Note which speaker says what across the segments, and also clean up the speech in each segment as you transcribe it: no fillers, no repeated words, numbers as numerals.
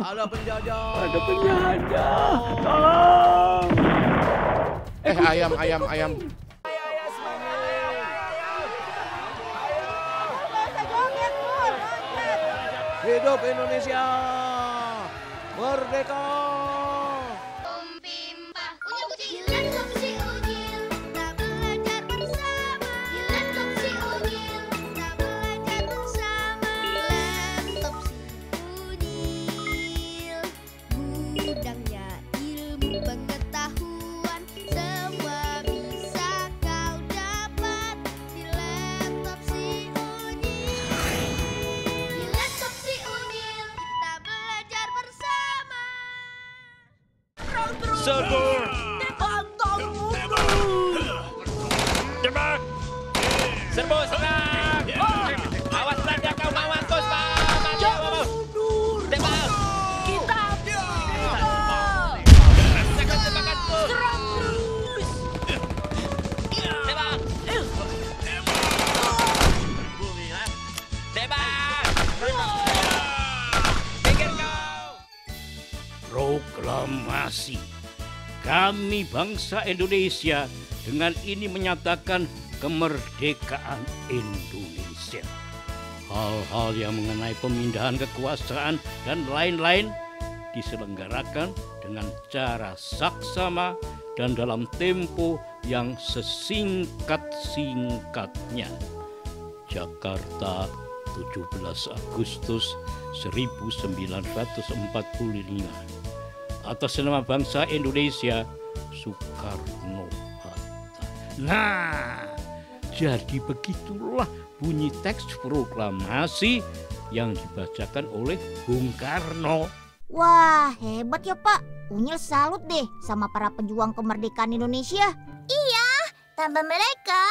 Speaker 1: Ada penjajah.
Speaker 2: Ada penjajah. Tolong.
Speaker 3: Ayam.
Speaker 1: Hidup Indonesia. Merdeka.
Speaker 2: Serbu.
Speaker 4: Tembak! Serbu serang! Awas belanda kau mampus, Pak! Jangan mundur! Tembak! Kita! Rasakan tembakanku! Serang terus! Tembak! Tembak! Pinggir kau!
Speaker 2: Proklamasi. Kami bangsa Indonesia dengan ini menyatakan kemerdekaan Indonesia. Hal-hal yang mengenai pemindahan kekuasaan dan lain-lain diselenggarakan dengan cara saksama dan dalam tempo yang sesingkat-singkatnya. Jakarta, 17 Agustus 1945. Atas nama bangsa Indonesia, Soekarno-Hatta. Nah, jadi begitulah bunyi teks proklamasi yang dibacakan oleh Bung Karno.
Speaker 5: Wah, hebat ya Pak. Unyil salut deh sama para pejuang kemerdekaan Indonesia.
Speaker 6: Iya, tanpa mereka,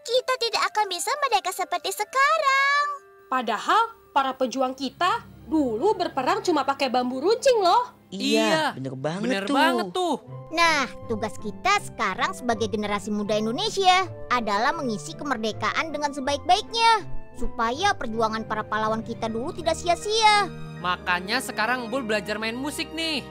Speaker 6: kita tidak akan bisa merdeka seperti sekarang.
Speaker 7: Padahal para pejuang kita dulu berperang cuma pakai bambu runcing loh.
Speaker 8: Iya, bener banget tuh.
Speaker 5: Nah, tugas kita sekarang sebagai generasi muda Indonesia adalah mengisi kemerdekaan dengan sebaik-baiknya, supaya perjuangan para pahlawan kita dulu tidak sia-sia.
Speaker 8: Makanya sekarang Embul belajar main musik nih.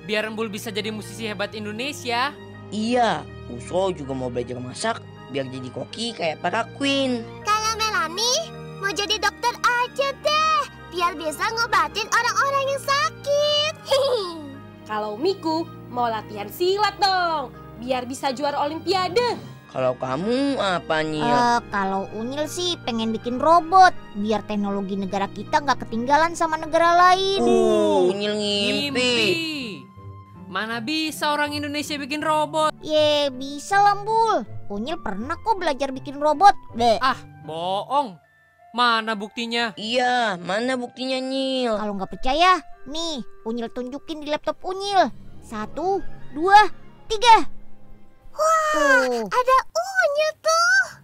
Speaker 8: Biar Embul bisa jadi musisi hebat Indonesia.
Speaker 9: Iya, Uso juga mau belajar masak biar jadi koki kayak para Queen.
Speaker 6: Kalau Melanie mau jadi dokter aja deh, biar bisa ngobatin orang-orang yang sakit.
Speaker 7: Kalau Miku mau latihan silat dong, biar bisa juara olimpiade.
Speaker 9: Kalau kamu apa nih?
Speaker 5: Kalau Unyil sih pengen bikin robot, biar teknologi negara kita nggak ketinggalan sama negara lain.
Speaker 9: Unyil ngimpi.
Speaker 8: Mana bisa orang Indonesia bikin robot?
Speaker 5: Ye, bisa lah, Mbul. Unyil pernah kok belajar bikin robot. Deh.
Speaker 8: Ah, bohong. Mana buktinya?
Speaker 9: Iya, mana buktinya, Nyil?
Speaker 5: Kalau nggak percaya, nih, Unyil tunjukin di laptop Unyil. 1, 2, 3.
Speaker 6: Wah, ada Unyil tuh.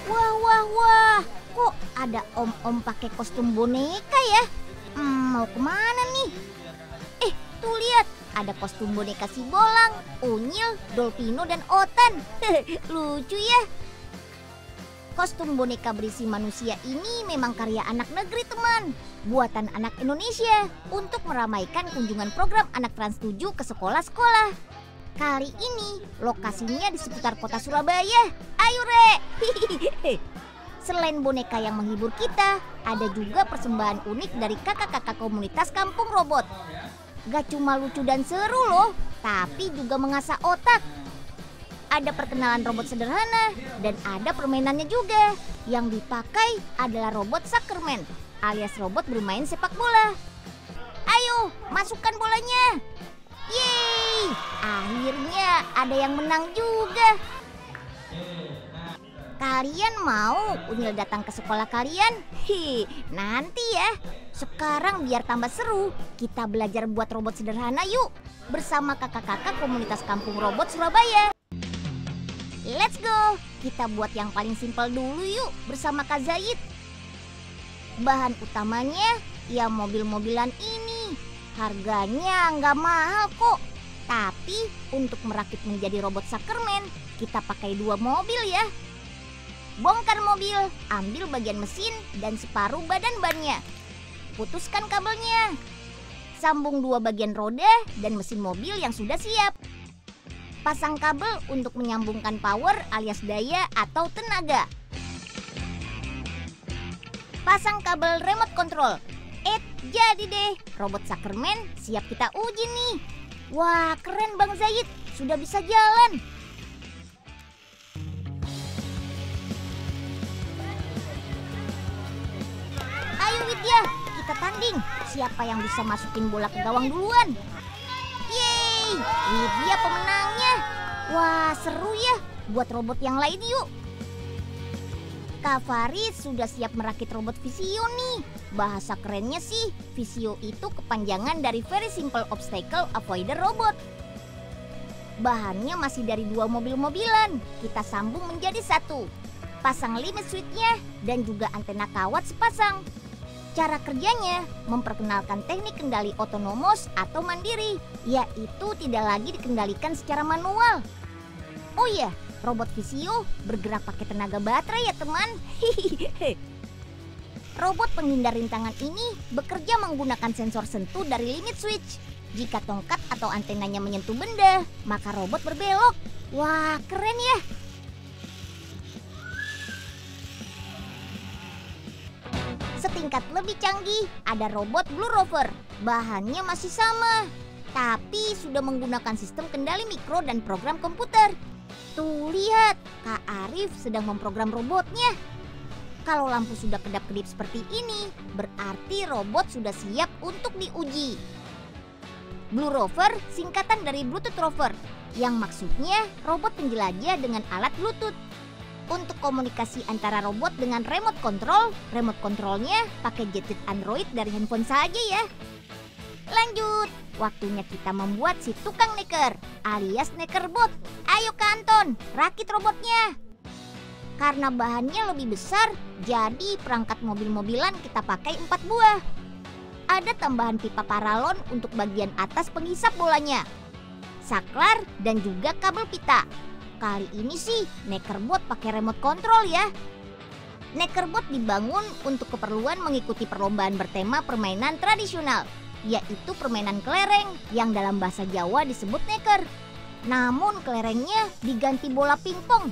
Speaker 5: Wah. Kok ada om-om pakai kostum boneka ya? Mau kemana nih? Tuh lihat, ada kostum boneka si Bolang, Unyil, Dolpino, dan Otan. Lucu ya. Kostum boneka berisi manusia ini memang karya anak negeri, teman. Buatan anak Indonesia untuk meramaikan kunjungan program Anak Trans 7 ke sekolah-sekolah. Kali ini lokasinya di seputar kota Surabaya. Ayo, Re! Selain boneka yang menghibur kita, ada juga persembahan unik dari kakak-kakak komunitas Kampung Robot. Gak cuma lucu dan seru loh, tapi juga mengasah otak. Ada perkenalan robot sederhana dan ada permainannya juga. Yang dipakai adalah robot Soccerman alias robot bermain sepak bola. Ayo, masukkan bolanya. Yeay, akhirnya ada yang menang juga. Kalian mau Unyil datang ke sekolah kalian? Nanti ya. Sekarang biar tambah seru, kita belajar buat robot sederhana yuk. Bersama kakak-kakak komunitas Kampung Robot Surabaya. Let's go, kita buat yang paling simpel dulu yuk bersama Kak Zaid. Bahan utamanya ya mobil-mobilan ini. Harganya nggak mahal kok. Tapi untuk merakit menjadi robot Soccerman, kita pakai 2 mobil ya. Bongkar mobil, ambil bagian mesin dan separuh badan bannya. Putuskan kabelnya. Sambung 2 bagian roda dan mesin mobil yang sudah siap. Pasang kabel untuk menyambungkan power alias daya atau tenaga. Pasang kabel remote control. Jadi deh, robot Suckerman siap kita uji nih. Wah, keren Bang Zayid, sudah bisa jalan. Ayo Widya, kita tanding. Siapa yang bisa masukin bola ke gawang duluan? Yeay, Widya pemenangnya. Wah, seru ya. Buat robot yang lain yuk. Kak Farid sudah siap merakit robot Visio nih. Bahasa kerennya sih, Visio itu kepanjangan dari Very Simple Obstacle Avoider Robot. Bahannya masih dari 2 mobil-mobilan. Kita sambung menjadi 1. Pasang limit switch-nya dan juga antena kawat sepasang. Cara kerjanya memperkenalkan teknik kendali otonomos atau mandiri, yaitu tidak lagi dikendalikan secara manual. Oh iya, robot Visio bergerak pakai tenaga baterai ya teman. Robot penghindar rintangan ini bekerja menggunakan sensor sentuh dari limit switch. Jika tongkat atau antenanya menyentuh benda, maka robot berbelok. Wah, keren ya. Setingkat lebih canggih, ada robot Blue Rover. Bahannya masih sama, tapi sudah menggunakan sistem kendali mikro dan program komputer. Tuh lihat, Kak Arif sedang memprogram robotnya. Kalau lampu sudah kedap-kedip seperti ini, berarti robot sudah siap untuk diuji. Blue Rover singkatan dari Bluetooth Rover, yang maksudnya robot penjelajah dengan alat Bluetooth. Untuk komunikasi antara robot dengan remote controlnya pakai gadget Android dari handphone saja ya. Lanjut, waktunya kita membuat si tukang neker alias Nekerbot. Ayo Kak Anton, rakit robotnya. Karena bahannya lebih besar, jadi perangkat mobil-mobilan kita pakai 4 buah. Ada tambahan pipa paralon untuk bagian atas penghisap bolanya, saklar dan juga kabel pita. Kali ini sih Nekerbot pakai remote control ya. Nekerbot dibangun untuk keperluan mengikuti perlombaan bertema permainan tradisional, yaitu permainan kelereng yang dalam bahasa Jawa disebut neker. Namun kelerengnya diganti bola pingpong.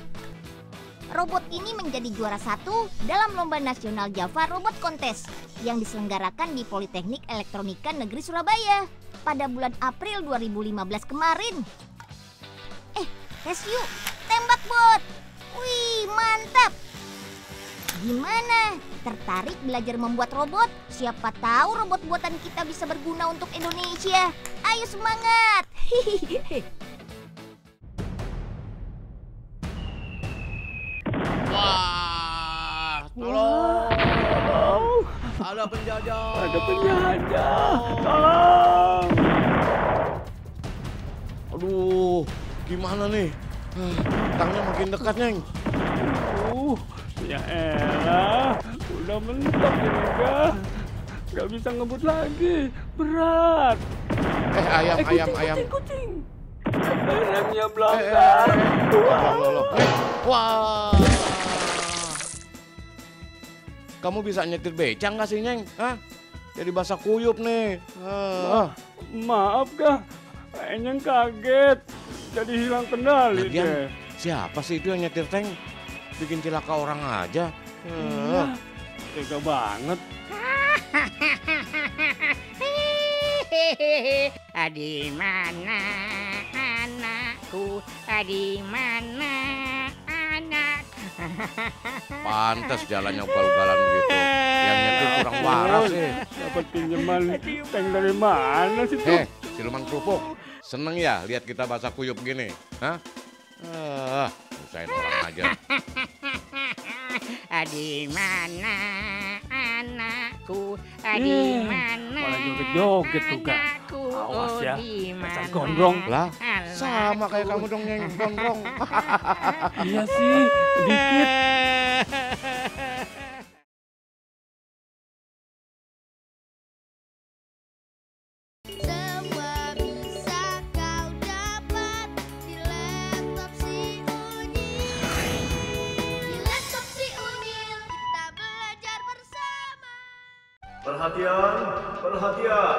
Speaker 5: Robot ini menjadi juara 1 dalam Lomba Nasional Java Robot Kontes yang diselenggarakan di Politeknik Elektronika Negeri Surabaya pada bulan April 2015 kemarin. Tes yuk, tembak bot. Wih, mantap. Gimana? Tertarik belajar membuat robot? Siapa tahu robot buatan kita bisa berguna untuk Indonesia. Ayo semangat.
Speaker 1: Wah, tolong. Ada penjajah.
Speaker 2: Ada penjajah. Tolong.
Speaker 1: Aduh, gimana nih? Tangnya makin dekat, Neng.
Speaker 2: Ya elah, udah mentok ini kah? Gak bisa ngebut lagi, berat.
Speaker 1: Ayam.
Speaker 2: Kucing. Remnya belakang.
Speaker 1: Wah. Kamu bisa nyetir beca nggak sih, Neng? Hah? Jadi basah kuyup nih.
Speaker 2: Maaf kah? Kayaknya kaget. Jadi hilang kendali deh.
Speaker 1: Siapa sih itu yang nyetir tank? Bikin cilaka orang aja.
Speaker 2: Tega banget.
Speaker 3: Di mana anakku? Di mana anak?
Speaker 1: Pantes jalannya ugal-ugalan begitu. Yang nyetir kurang waras sih.
Speaker 2: Dapat pinjaman tank dari mana sih tuh?
Speaker 1: Siluman kerupuk. Seneng ya lihat kita basah kuyup gini? Hah? Usahain orang aja.
Speaker 3: Di mana anakku? Di mana?
Speaker 2: Malah joget-joget tuh Kak. Awas ya, dasar gondrong.
Speaker 1: Lah, sama kayak kamu dong yang gondrong.
Speaker 2: Iya sih, dikit.
Speaker 6: Di laptop si
Speaker 10: Perhatian, perhatian.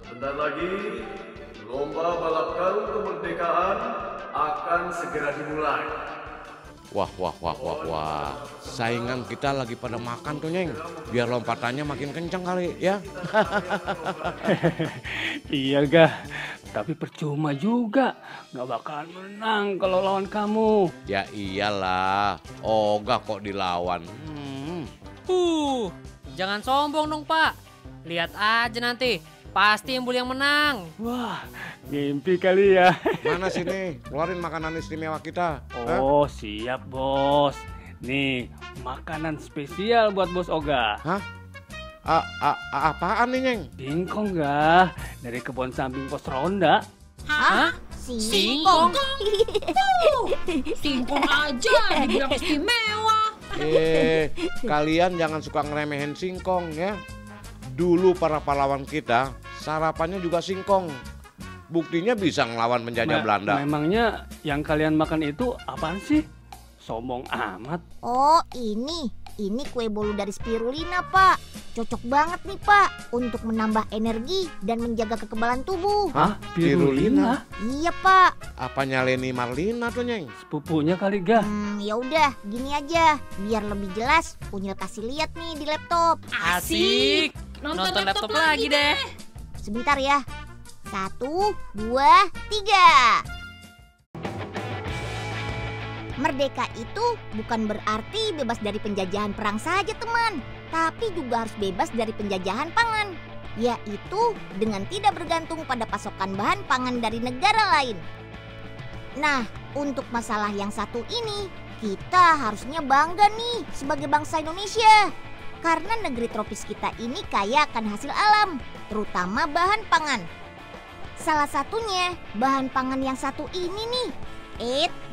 Speaker 10: Sebentar lagi, lomba balap karung kemerdekaan akan segera dimulai.
Speaker 1: Wah. Saingan kita lagi pada makan tuh, Nyeng. Biar lompatannya makin kencang kali ya.
Speaker 2: Iya, Gah. Tapi percuma juga. Nggak bakalan menang kalau lawan kamu.
Speaker 1: Ya iyalah. Ogah kok dilawan.
Speaker 8: Jangan sombong dong, Pak. Lihat aja nanti. Pasti Embul yang menang.
Speaker 2: Wah, mimpi kali ya.
Speaker 1: Mana sini? Keluarin makanan istimewa kita.
Speaker 2: Oh, siap, Bos. Nih, makanan spesial buat Bos Oga.
Speaker 1: Hah? Apaan nih, Nyeng?
Speaker 2: Singkong, Gah. Dari kebun samping pos ronda.
Speaker 8: Hah?
Speaker 5: Singkong.
Speaker 3: Singkong aja dibilang istimewa.
Speaker 1: Kalian jangan suka ngeremehin singkong ya. Dulu para pahlawan kita sarapannya juga singkong. Buktinya bisa ngelawan penjajah Belanda.
Speaker 2: Memangnya yang kalian makan itu apaan sih? Sombong amat.
Speaker 5: Oh, ini kue bolu dari spirulina, Pak. Cocok banget nih, Pak, untuk menambah energi dan menjaga kekebalan tubuh.
Speaker 1: Hah? Spirulina?
Speaker 5: Iya, Pak.
Speaker 1: Apanya Leni Marlina tuh, Nyeng?
Speaker 2: Sepupunya kali, Gah.
Speaker 5: Ya udah, gini aja. Biar lebih jelas, Unyil kasih lihat nih di laptop.
Speaker 8: Asik. Nonton laptop lagi deh.
Speaker 5: Sebentar ya. 1, 2, 3. Merdeka itu bukan berarti bebas dari penjajahan perang saja, teman. Tapi juga harus bebas dari penjajahan pangan. Yaitu dengan tidak bergantung pada pasokan bahan pangan dari negara lain. Nah, untuk masalah yang satu ini, kita harusnya bangga nih sebagai bangsa Indonesia. Karena negeri tropis kita ini kaya akan hasil alam, terutama bahan pangan. Salah satunya bahan pangan yang satu ini nih.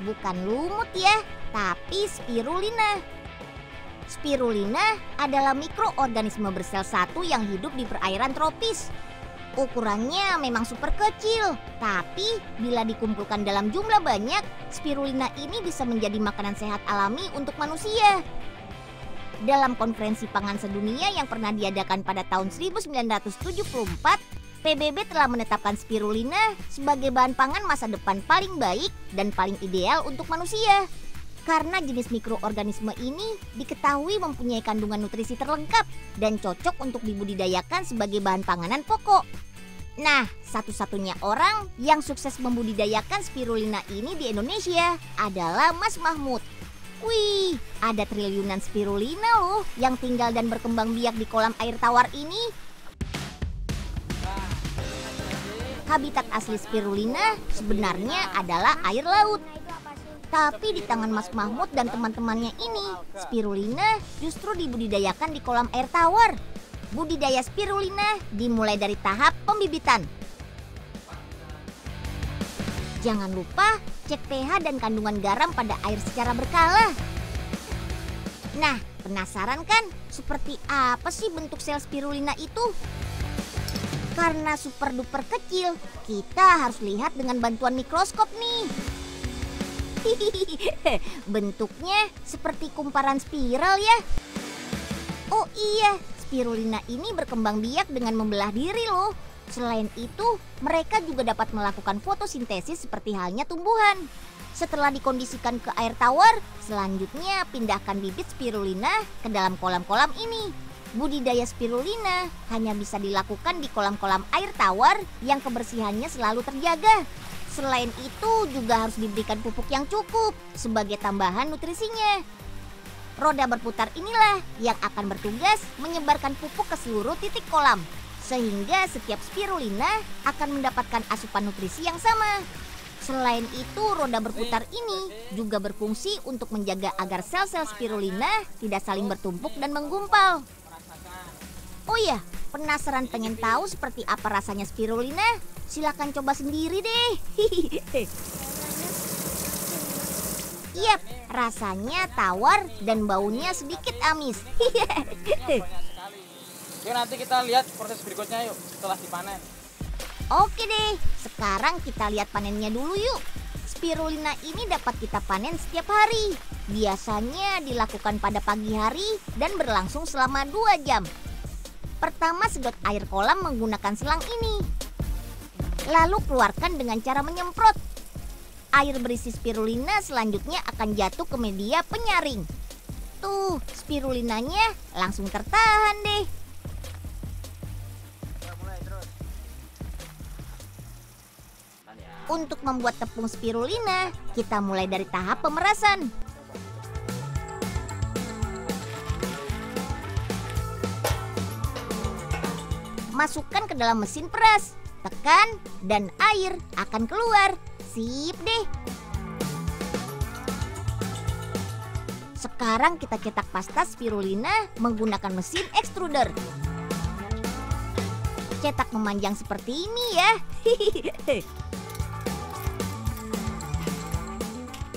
Speaker 5: Bukan lumut ya, tapi spirulina. Spirulina adalah mikroorganisme bersel satu yang hidup di perairan tropis. Ukurannya memang super kecil, tapi bila dikumpulkan dalam jumlah banyak, spirulina ini bisa menjadi makanan sehat alami untuk manusia. Dalam konferensi pangan sedunia yang pernah diadakan pada tahun 1974, PBB telah menetapkan spirulina sebagai bahan pangan masa depan paling baik dan paling ideal untuk manusia. Karena jenis mikroorganisme ini diketahui mempunyai kandungan nutrisi terlengkap dan cocok untuk dibudidayakan sebagai bahan panganan pokok. Nah, satu-satunya orang yang sukses membudidayakan spirulina ini di Indonesia adalah Mas Mahmud. Wih, ada triliunan spirulina loh yang tinggal dan berkembang biak di kolam air tawar ini. Habitat asli spirulina sebenarnya adalah air laut. Tapi di tangan Mas Mahmud dan teman-temannya ini, spirulina justru dibudidayakan di kolam air tawar. Budidaya spirulina dimulai dari tahap pembibitan. Jangan lupa cek pH dan kandungan garam pada air secara berkala. Nah, penasaran kan seperti apa sih bentuk sel spirulina itu? Karena super duper kecil, kita harus lihat dengan bantuan mikroskop nih. Bentuknya seperti kumparan spiral ya. Oh iya, spirulina ini berkembang biak dengan membelah diri loh. Selain itu, mereka juga dapat melakukan fotosintesis seperti halnya tumbuhan. Setelah dikondisikan ke air tawar, selanjutnya pindahkan bibit spirulina ke dalam kolam-kolam ini. Budidaya spirulina hanya bisa dilakukan di kolam-kolam air tawar yang kebersihannya selalu terjaga. Selain itu juga harus diberikan pupuk yang cukup sebagai tambahan nutrisinya. Roda berputar inilah yang akan bertugas menyebarkan pupuk ke seluruh titik kolam. Sehingga setiap spirulina akan mendapatkan asupan nutrisi yang sama. Selain itu, roda berputar ini juga berfungsi untuk menjaga agar sel-sel spirulina tidak saling bertumpuk dan menggumpal. Oh iya, penasaran pengen tahu seperti apa rasanya spirulina? Silakan coba sendiri deh. Yap, rasanya tawar dan baunya sedikit amis.
Speaker 11: Oke, nanti kita lihat proses berikutnya yuk setelah dipanen.
Speaker 5: Oke deh, sekarang kita lihat panennya dulu yuk. Spirulina ini dapat kita panen setiap hari. Biasanya dilakukan pada pagi hari dan berlangsung selama 2 jam. Pertama, sedot air kolam menggunakan selang ini. Lalu keluarkan dengan cara menyemprot. Air berisi spirulina selanjutnya akan jatuh ke media penyaring. Tuh, spirulinanya langsung tertahan deh. Untuk membuat tepung spirulina, kita mulai dari tahap pemerasan. Masukkan ke dalam mesin peras, tekan, dan air akan keluar. Sip deh. Sekarang kita cetak pasta spirulina menggunakan mesin extruder. Cetak memanjang seperti ini ya.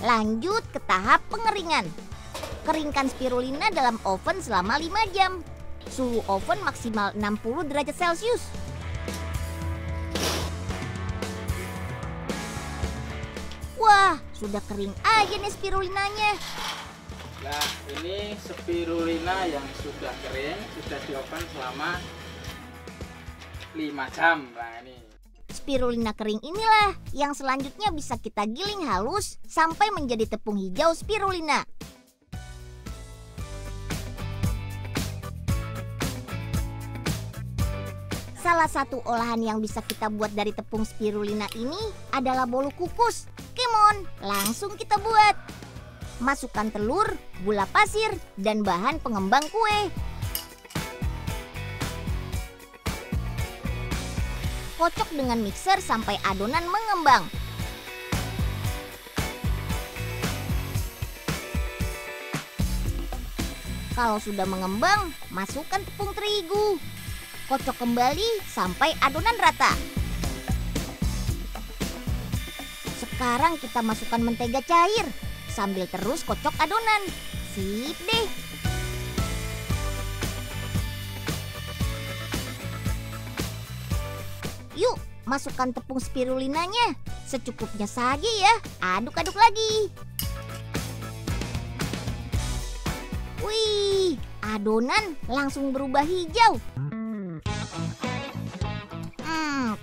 Speaker 5: Lanjut ke tahap pengeringan. Keringkan spirulina dalam oven selama 5 jam. Suhu oven maksimal 60 derajat Celcius. Wah, sudah kering aja nih spirulinanya.
Speaker 11: Nah, ini spirulina yang sudah kering, sudah di oven selama 5 jam. Nah, ini.
Speaker 5: Spirulina kering inilah yang selanjutnya bisa kita giling halus sampai menjadi tepung hijau spirulina. Salah satu olahan yang bisa kita buat dari tepung spirulina ini adalah bolu kukus. Come on, langsung kita buat. Masukkan telur, gula pasir, dan bahan pengembang kue. Kocok dengan mixer sampai adonan mengembang. Kalau sudah mengembang, masukkan tepung terigu. Kocok kembali sampai adonan rata. Sekarang kita masukkan mentega cair sambil terus kocok adonan. Sip deh. Yuk, masukkan tepung spirulinanya. Secukupnya saja ya. Aduk-aduk lagi. Wih, adonan langsung berubah hijau.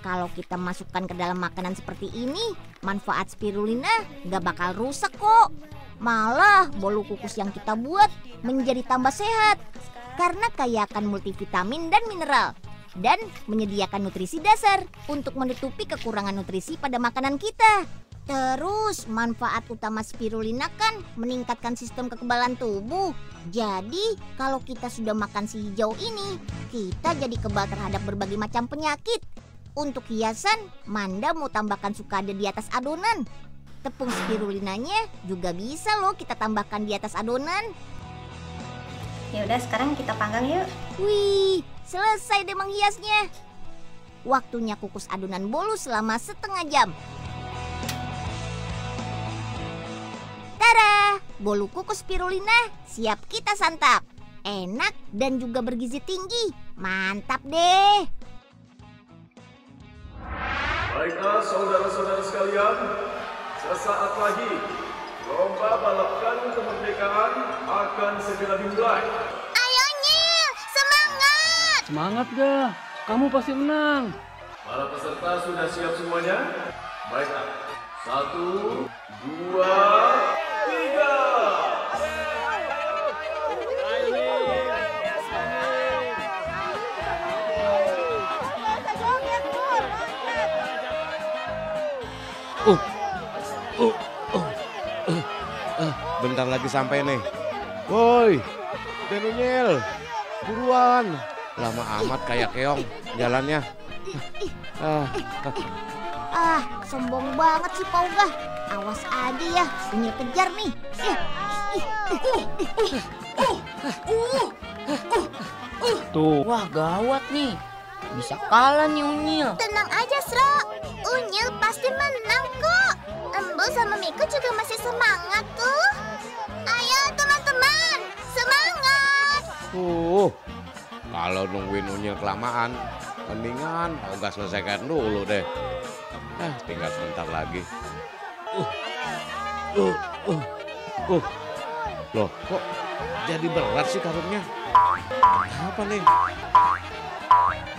Speaker 5: Kalau kita masukkan ke dalam makanan seperti ini, manfaat spirulina gak bakal rusak kok. Malah bolu kukus yang kita buat menjadi tambah sehat karena kaya akan multivitamin dan mineral dan menyediakan nutrisi dasar untuk menutupi kekurangan nutrisi pada makanan kita. Terus manfaat utama spirulina kan meningkatkan sistem kekebalan tubuh. Jadi kalau kita sudah makan si hijau ini, kita jadi kebal terhadap berbagai macam penyakit. Untuk hiasan, Manda mau tambahkan sukade di atas adonan. Tepung spirulinanya juga bisa loh kita tambahkan di atas adonan.
Speaker 12: Ya udah, sekarang kita panggang yuk.
Speaker 5: Wih, selesai deh menghiasnya. Waktunya kukus adonan bolu selama setengah jam. Tada, bolu kukus spirulina siap kita santap. Enak dan juga bergizi tinggi. Mantap deh.
Speaker 10: Baiklah saudara-saudara sekalian, sesaat lagi lomba balap karung kemerdekaan akan segera dimulai.
Speaker 6: Ayo Nyil, semangat!
Speaker 2: Semangat dah, kamu pasti menang.
Speaker 10: Para peserta sudah siap semuanya? Baiklah, 1, 2, 3.
Speaker 1: Bentar lagi sampai nih. Woi, Denunyil, buruan. Lama amat kayak keong jalannya.
Speaker 5: Sombong banget sih Pauga. Awas aja ya, Unyil kejar nih.
Speaker 9: Tuh. Wah, gawat nih. Bisa kalah nih Unyil.
Speaker 6: Tenang aja, Sro. Unyil pasti menang kok. Embul sama Miku juga masih semangat tuh. Ayo teman-teman, semangat.
Speaker 1: Kalau nungguin Unyil kelamaan, mendingan Pauga selesaikan dulu deh. Tinggal sebentar lagi. Loh, kok jadi berat sih karungnya? Apa nih?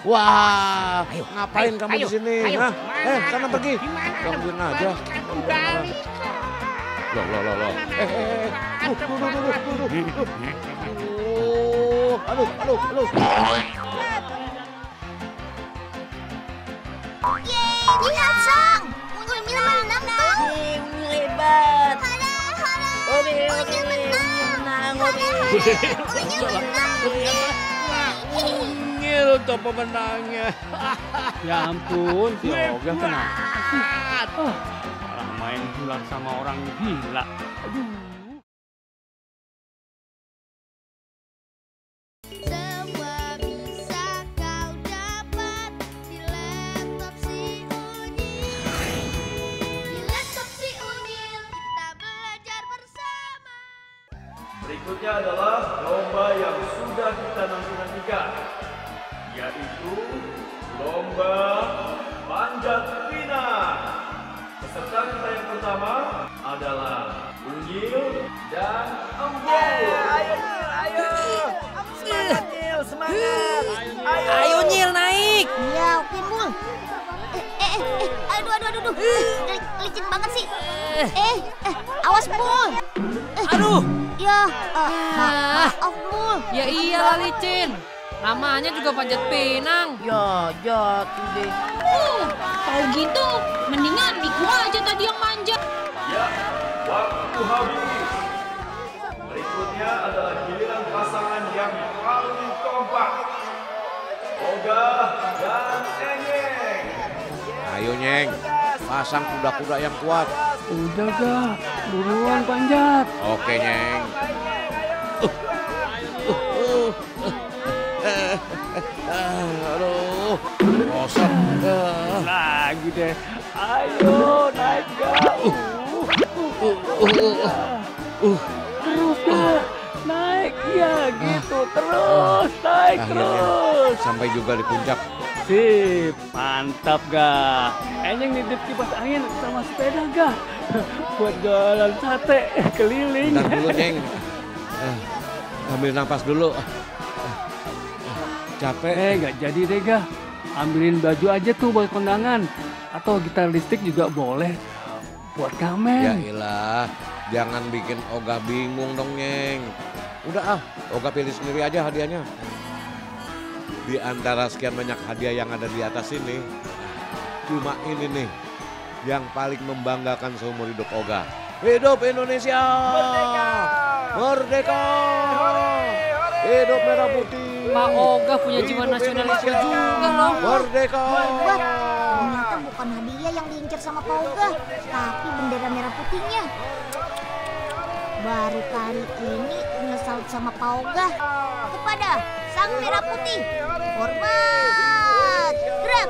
Speaker 1: Wah, ngapain kamu di sini? Hah? Sana pergi. Gangguin aja. Loh. Aduh.
Speaker 6: Yeay, lihat Sang. Unyil menang tuh.
Speaker 9: Unyil hebat.
Speaker 6: Unyil menang. Unyil menang.
Speaker 1: Unyil tuh pemenangnya.
Speaker 2: Ya ampun, si Oga kenapa sih? Malah main gulat sama orang gila. Aduh.
Speaker 6: Semua bisa kau dapat di laptop si Unyil. Di laptop si Unyil kita belajar bersama.
Speaker 10: Berikutnya adalah lomba yang sudah kita nanti-nantikan, yaitu lomba panjat pinang. Peserta kita yang pertama adalah Unyil dan Embul.
Speaker 9: Ayo. Semangat, Nyil, semangat.
Speaker 8: Ayo Nyil naik.
Speaker 5: Iya, oke, Bul. Aduh. Licin banget sih. Awas, Bul.
Speaker 8: Aduh.
Speaker 5: Ya, maaf, Bul.
Speaker 8: Ya iyalah licin. Namanya juga panjat pinang.
Speaker 9: Ya, jatuh deh.
Speaker 3: Kalau gitu, mendingan Miku aja tadi yang manjat.
Speaker 10: Ya, waktu habis. Berikutnya adalah giliran pasangan yang paling kompak, Oga dan Enyeng.
Speaker 1: Ayo Nyeng, pasang kuda-kuda yang kuat.
Speaker 2: Udah Ga, buruan panjat.
Speaker 1: Oke Nyeng. Aduh, bosan.
Speaker 2: Lagi deh. Ayo naik Ga. Terus Ga, naik ya gitu terus, naik terus.
Speaker 1: Sampai juga di puncak.
Speaker 2: Sip, mantap Ga. Enyeng nitip kipas angin sama sepeda Ga. Buat jualan sate keliling.
Speaker 1: Bentar dulu Nyeng. Ambil napas dulu. Capek.
Speaker 2: Gak jadi deh Ga. Ambilin baju aja tuh buat kondangan. Atau gitar listrik juga boleh. Buat
Speaker 1: Ya
Speaker 2: kamen.
Speaker 1: ilah, jangan bikin Oga bingung dong Nyeng. Udah Oga pilih sendiri aja hadiahnya. Di antara sekian banyak hadiah yang ada di atas ini, cuma ini nih yang paling membanggakan seumur hidup Oga. Hidup Indonesia! Merdeka! Hidup merah putih!
Speaker 8: Pak Oga punya jiwa nasionalisme juga loh.
Speaker 1: Merdeka!
Speaker 5: Ternyata bukan hadiah yang diincar sama Pak Oga, tapi bendera merah putihnya. Baru kali ini menyesal sama Pak Oga. Kepada Sang Merah Putih, hormat, grab.